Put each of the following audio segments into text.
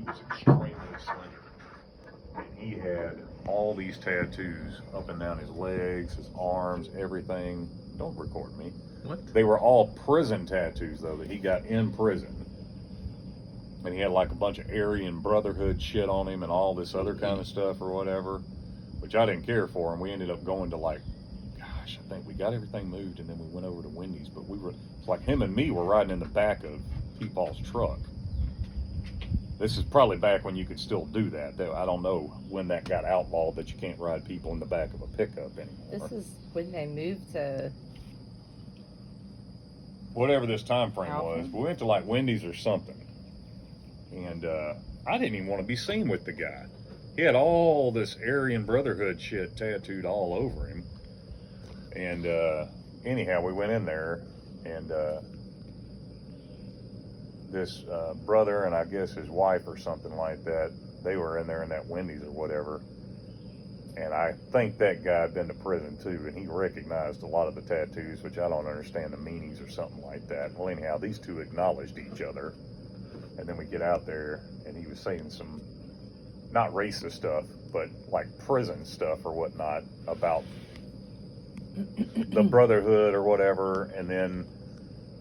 was extremely slender. And he had all these tattoos up and down his legs, his arms, everything. Don't record me. What? They were all prison tattoos, though, that he got in prison. And he had like a bunch of Aryan Brotherhood shit on him and all this other kind of stuff or whatever, which I didn't care for. And we ended up going to like, gosh, I think we got everything moved and then we went over to Wendy's. But it's like him and me were riding in the back of Peepaw's truck. This is probably back when you could still do that. I don't know when that got outlawed that you can't ride people in the back of a pickup anymore. This is when they moved to whatever this time frame Alpha. was. We went to like Wendy's or something. And I didn't even want to be seen with the guy. He had all this Aryan Brotherhood shit tattooed all over him. And anyhow, we went in there and this brother and I guess his wife or something like that, they were in there in that Wendy's or whatever. And I think that guy had been to prison too, and he recognized a lot of the tattoos, which I don't understand the meanings or something like that. Well, anyhow, these two acknowledged each other. And then we get out there, and he was saying some, not racist stuff, but like prison stuff or whatnot about the Brotherhood or whatever, and then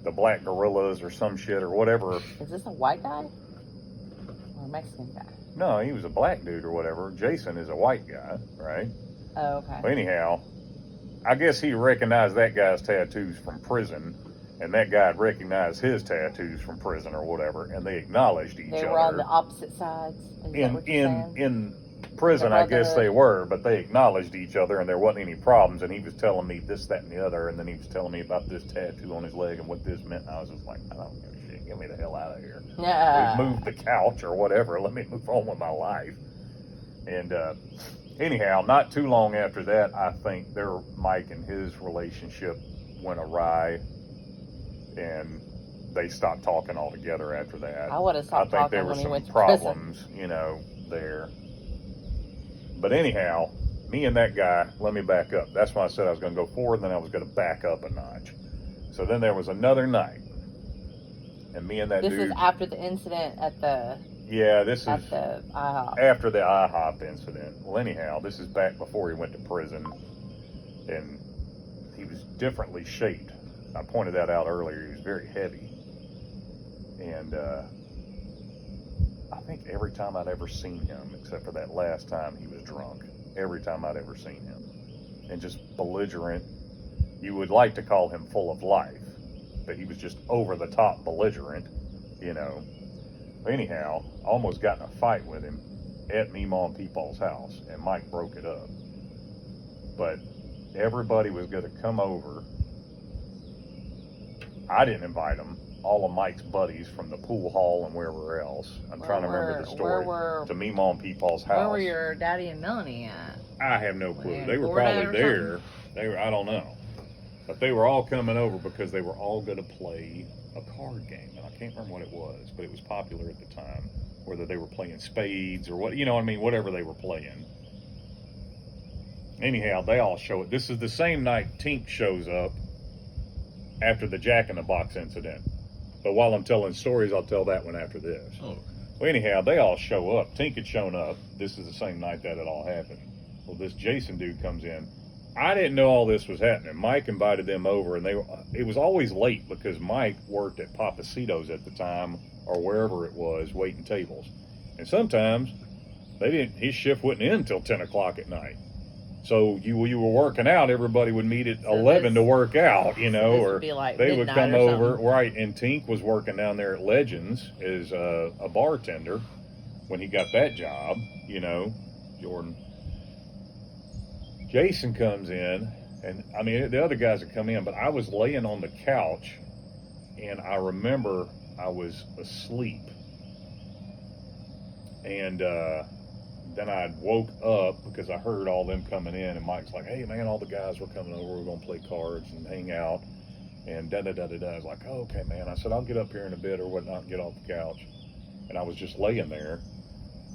the Black Gorillas or some shit or whatever. Is this a white guy or a Mexican guy? No, he was a black dude or whatever. Jason is a white guy, right? Oh, okay. Well, anyhow, I guess he recognized that guy's tattoos from prison, and that guy had recognized his tattoos from prison or whatever, and they acknowledged each other. They were on the opposite sides. Is that what you're saying? In prison, I guess they were, but they acknowledged each other, and there wasn't any problems. And he was telling me this, that, and the other, and then he was telling me about this tattoo on his leg and what this meant. And I was just like, I don't give a shit. Get me the hell out of here. Yeah. We've moved the couch or whatever. Let me move on with my life. And anyhow, not too long after that, I think Mike and his relationship went awry, and they stopped talking altogether after that. I would have stopped I think there talking were when he some went to problems, there. But anyhow, me and that guy, let me back up. That's why I said I was going to go forward, and then I was going to back up a notch. So then there was another night, and me and that This dude. is after the incident at the the IHOP. after the IHOP incident. Well, anyhow, this is back before he went to prison, and he was differently shaped. I pointed that out earlier. He was very heavy, and I think every time I'd ever seen him, except for that last time he was drunk, every time I'd ever seen him, and just belligerent. You would like to call him full of life, but he was just over the top belligerent, Anyhow, I almost got in a fight with him at Meemaw and Peepaw's house, and Mike broke it up. But everybody was going to come over. I didn't invite them. All of Mike's buddies from the pool hall and wherever else. I'm trying to remember the story. To Meemaw and Peepaw's house. Where were your daddy and Melanie at? I have no clue. They were Florida probably there. I don't know. But they were all coming over because they were all going to play a card game. And I can't remember what it was, but it was popular at the time. Whether they were playing spades or what, whatever they were playing. Anyhow, they all show it. This is the same night Tink shows up after the Jack in the Box incident. But while I'm telling stories, I'll tell that one after this. Oh. Well, anyhow, they all show up. Tink had shown up. This is the same night that it all happened. Well, this Jason dude comes in. I didn't know all this was happening. Mike invited them over, and it was always late because Mike worked at Papacito's at the time or wherever it was, waiting tables. And sometimes his shift wasn't in until 10 o'clock at night. So you were working out, everybody would meet at 11 to work out, or like they would come or over, right? And Tink was working down there at Legends as a bartender when he got that job, Jordan. Jason comes in, and the other guys had come in, but I was laying on the couch, and I remember I was asleep. And then I woke up because I heard all them coming in, and Mike's like, hey man, all the guys were coming over, we're gonna play cards and hang out, and da-da-da-da-da. I was like, oh, okay man. I said, I'll get up here in a bit or whatnot and get off the couch. And I was just laying there,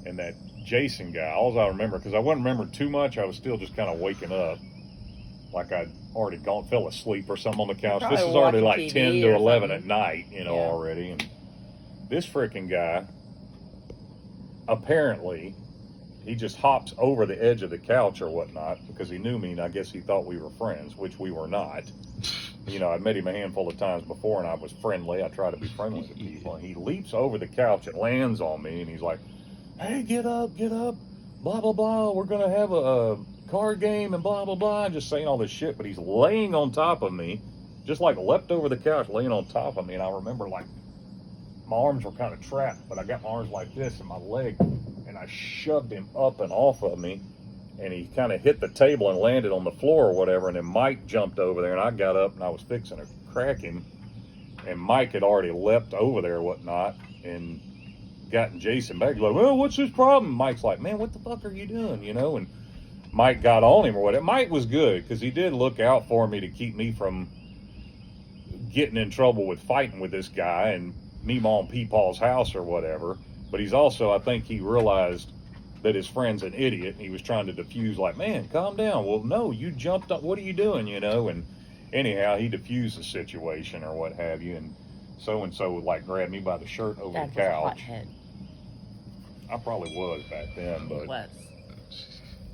and that Jason guy, all I remember, because I wasn't remembering too much, I was still just kind of waking up, like I'd already fell asleep or something on the couch. This is already like 10 to 11 at night, already. And this freaking guy apparently, he just hops over the edge of the couch or whatnot because he knew me, and I guess he thought we were friends, which we were not. You know, I'd met him a handful of times before, and I was friendly. I try to be friendly to people. And he leaps over the couch and lands on me, and he's like, "Hey, get up, blah, blah, blah. We're going to have a card game and blah, blah, blah." Just saying all this shit, but he's laying on top of me, just like leapt over the couch, laying on top of me. And I remember, like, my arms were kind of trapped, but I got my arms like this and my leg, and I shoved him up and off of me. And he kind of hit the table and landed on the floor or whatever. And then Mike jumped over there, and I got up and I was fixing to crack him. And Mike had already leapt over there or whatnot and gotten Jason back. He's like, "Well, what's his problem?" Mike's like, "Man, what the fuck are you doing?" You know, and Mike got on him or whatever. Mike was good because he did look out for me to keep me from getting in trouble with fighting with this guy and me on Peepaw's house or whatever. But he's also, I think he realized that his friend's an idiot, and he was trying to diffuse, like, "Man, calm down." "Well, no, you jumped up. What are you doing?" You know, and anyhow, he diffused the situation or what have you, and so like grabbed me by the shirt over Dad the was a couch. hothead. I probably was back then, but Was.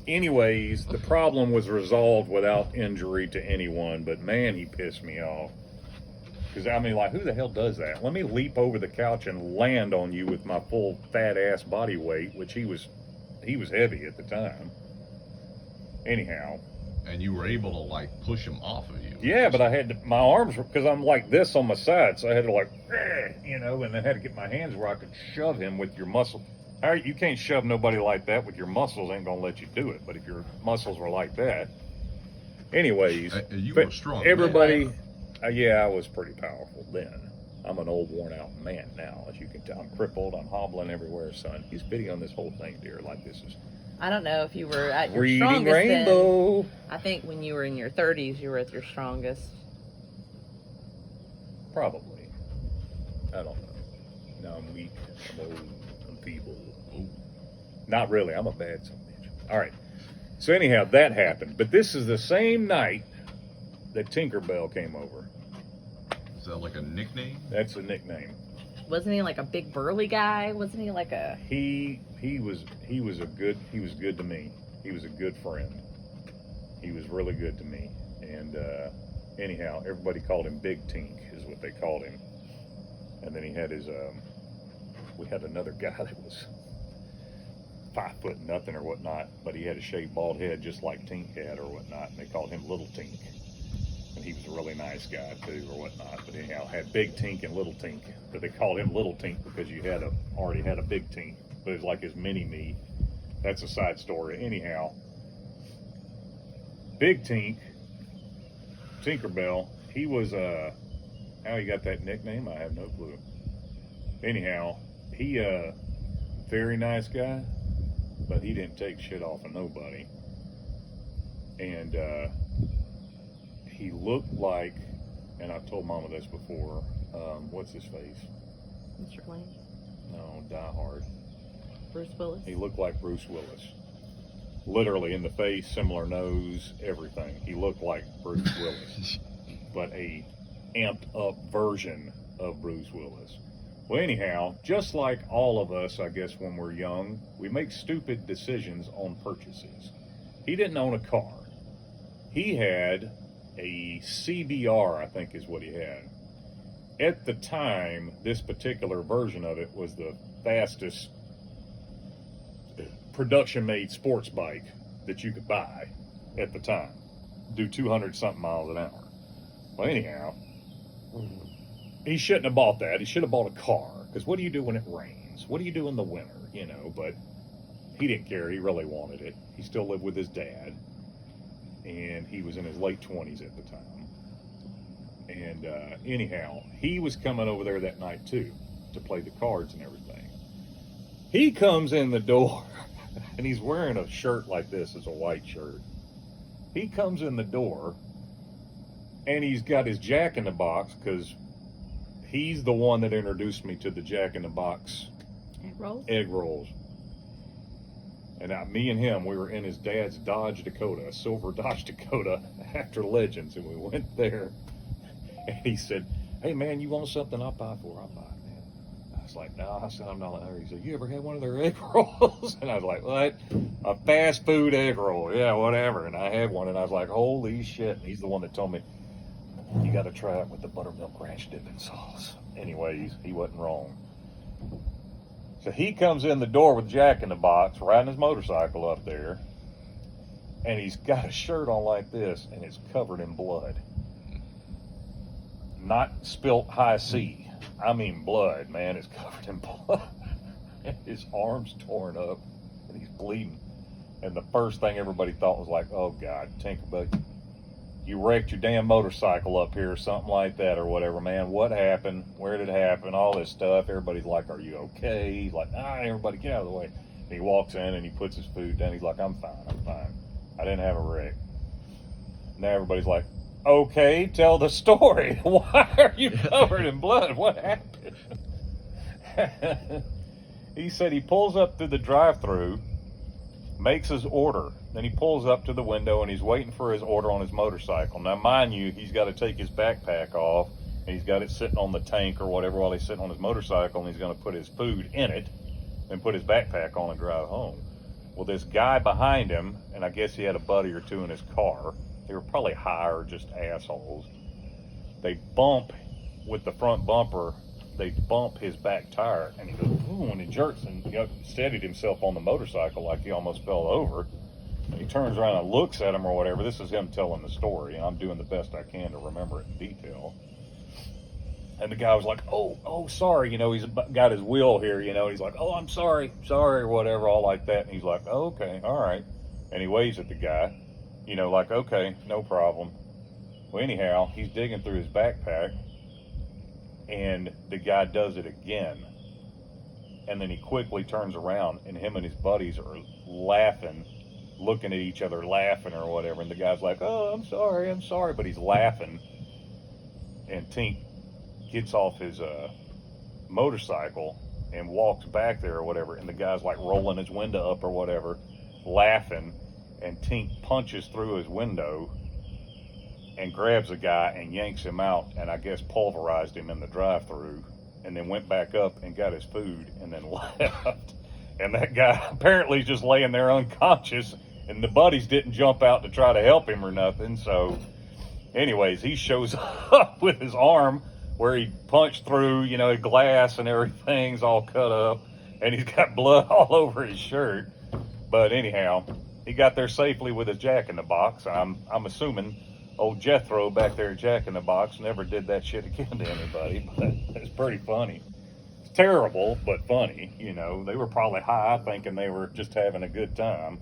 anyways, the problem was resolved without injury to anyone, but man, he pissed me off. Because, I mean, like, who the hell does that? Let me leap over the couch and land on you with my full fat ass body weight, which he was heavy at the time. Anyhow. And you were able to, like, push him off of you. Yeah, but I had to, my arms, because I'm like this on my side, so I had to, like, you know, and I had to get my hands where I could shove him with your muscle. You can't shove nobody like that with your muscles, ain't gonna let you do it. But if your muscles were like that. Anyways. You were strong. Everybody. Man. Yeah, I was pretty powerful then. I'm an old, worn-out man now, as you can tell. I'm crippled. I'm hobbling everywhere, son. He's videoing this whole thing, dear, like this is I don't know if you were at your reading strongest rainbow. then. I think when you were in your 30s, you were at your strongest. Probably. I don't know. No, I'm weak. I'm old. I'm feeble. Ooh. Not really. I'm a bad son of a bitch. All right. So anyhow, that happened. But this is the same night that Tinkerbell came over. Is that like a nickname? That's a nickname. Wasn't he like a big burly guy? Wasn't he like a? He was good to me. He was a good friend. He was really good to me. And anyhow, everybody called him Big Tink, is what they called him. And then he had his we had another guy that was 5 foot nothing or whatnot, but he had a shaved bald head just like Tink had or whatnot, and they called him Little Tink. And he was a really nice guy too or whatnot. But anyhow, had Big Tink and Little Tink. But they called him Little Tink because you already had a Big Tink. But it was like his mini me. That's a side story. Anyhow, Big Tink, Tinkerbell, he was how he got that nickname, I have no clue. Anyhow, he very nice guy, but he didn't take shit off of nobody. And he looked like, and I've told Mama this before, what's his face? Mr. Blaine? No, Die Hard. Bruce Willis? He looked like Bruce Willis. Literally in the face, similar nose, everything. He looked like Bruce Willis, but a amped up version of Bruce Willis. Well, anyhow, just like all of us, I guess, when we're young, we make stupid decisions on purchases. He didn't own a car. He had a CBR, I think is what he had. At the time, this particular version of it was the fastest production-made sports bike that you could buy at the time. Do 200-something miles an hour. Well, anyhow, he shouldn't have bought that. He should have bought a car. Because what do you do when it rains? What do you do in the winter? You know, but he didn't care. He really wanted it. He still lived with his dad. And he was in his late 20s at the time. And anyhow, he was coming over there that night too to play the cards and everything. He comes in the door and he's wearing a shirt like this. It's a white shirt. He comes in the door and he's got his Jack in the Box because he's the one that introduced me to the Jack in the Box egg rolls. And me and him, we were in his dad's Dodge Dakota, a silver Dodge Dakota after Legends, and we went there. And he said, "Hey man, you want something? I'll buy for it." I was like, no, I said, I'm not hungry. He said, you ever had one of their egg rolls? And I was like, what? A fast food egg roll. Yeah, whatever. And I had one, and I was like, holy shit. And he's the one that told me, you got to try it with the buttermilk ranch dipping sauce. Anyways, he wasn't wrong. So he comes in the door with Jack in the Box, riding his motorcycle up there, and he's got a shirt on like this, and it's covered in blood. Not spilt high C. I mean blood, man. It's covered in blood. And his arm's torn up, and he's bleeding. And the first thing everybody thought was like, oh God, Tinkerbell, you wrecked your damn motorcycle up here or something like that or whatever, man. What happened? Where did it happen? All this stuff. Everybody's like, are you okay? He's like, everybody get out of the way. And he walks in and he puts his food down. He's like, I'm fine. I didn't have a wreck. Now everybody's like, okay, tell the story. Why are you covered in blood? What happened? He said he pulls up through the drive-thru, makes his order. Then he pulls up to the window and he's waiting for his order on his motorcycle. Now, mind you, he's got to take his backpack off and he's got it sitting on the tank or whatever while he's sitting on his motorcycle, and he's going to put his food in it and put his backpack on and drive home. Well, this guy behind him, and I guess he had a buddy or two in his car, they were probably high or just assholes. They bump with the front bumper, they bump his back tire, and he goes, ooh, and he jerks and steadied himself on the motorcycle like he almost fell over. And he turns around and looks at him or whatever. This is him telling the story, and I'm doing the best I can to remember it in detail. And the guy was like, oh, sorry, he's got his wheel here, he's like, oh, I'm sorry, or whatever, all like that. And he's like, oh, okay, all right. And he waves at the guy, like, okay, no problem. Well, anyhow, he's digging through his backpack, and the guy does it again. And then he quickly turns around, and him and his buddies are laughing, looking at each other, laughing or whatever. And the guy's like, oh, I'm sorry, but he's laughing. And Tink gets off his motorcycle and walks back there or whatever, and the guy's like rolling his window up or whatever, laughing, and Tink punches through his window and grabs the guy and yanks him out, and I guess pulverized him in the drive-thru, and then went back up and got his food and then left. And that guy apparently is just laying there unconscious, and the buddies didn't jump out to try to help him or nothing. So anyways, he shows up with his arm where he punched through, glass and everything's all cut up, and he's got blood all over his shirt. But anyhow, he got there safely with his Jack in the Box. I'm assuming old Jethro back there at Jack in the Box never did that shit again to anybody, but it's pretty funny. It's terrible, but funny, They were probably high thinking they were just having a good time.